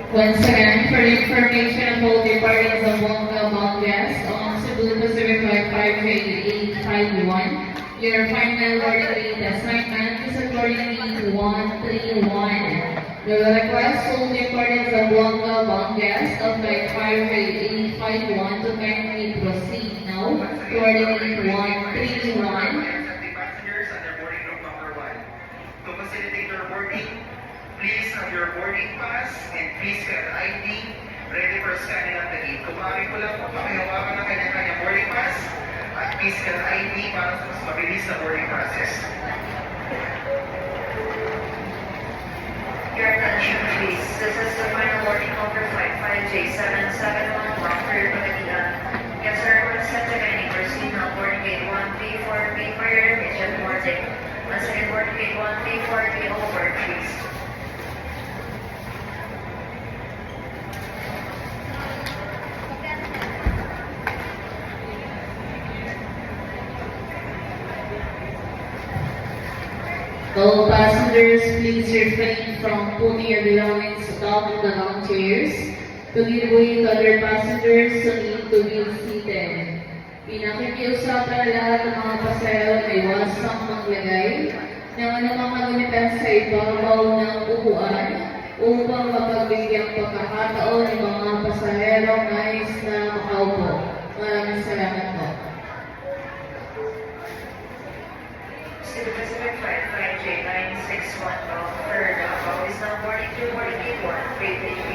Once again, for the information of all departments of Zamboanga guests on Cebu Pacific 55851, your final boarding rate assignment is accordingly 131. We will request all departments of Zamboanga guests of Flight 55851 to kindly proceed now to boarding 131. Passengers under boarding room number 1. To facilitate your boarding, please have your boarding pass and please get ID ready for scanning at the gate. Kung maaari po lang, pakihawakan ng kanya-kanya boarding pass at please get ID para sa mas mabilis na boarding process. Your attention please. This is the final boarding call for flight 5J771 for your Pagadian. Guests are requested to kindly proceed now boarding gate 134B for your immediate boarding. Once again, boarding gate 134B over, please. All passengers, please refrain from putting your belongings down the long chairs to give way to other passengers who need to be seated. Pinakikiusapan na lahat ng mga pasahero na iwasang maglagay ng anumang kagamitan sa ibabaw ng upuan upang mapagbigyan pagkakataon ng mga pasahero nais na makaupo. Maraming salamat po. Cebu Pacific Flight 5J961 for Davao is now boarding to boarding gate 1, grade AB.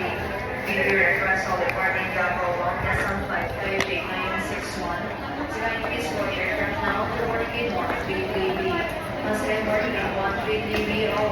We do request all departing Davao Longest on flight 5J961 to kindly please board aircraft now to boarding gate 1, grade AB. Once again, boarding gate 1, grade AB, all